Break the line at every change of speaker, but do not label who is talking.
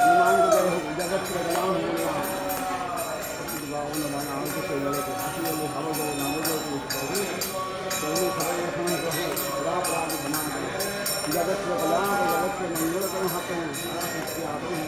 हनुमान को जय हो, जगत के कल्याण हो हनुमान। बाबा हनुमान आम के से लगे थे हाथी वाले हवा जो नामो जो कुछ कहो कहीं खबर रखना कहो रात रात बना जगत के कल्याण जगत के मंगल को हाथ में सारा कुछ आपने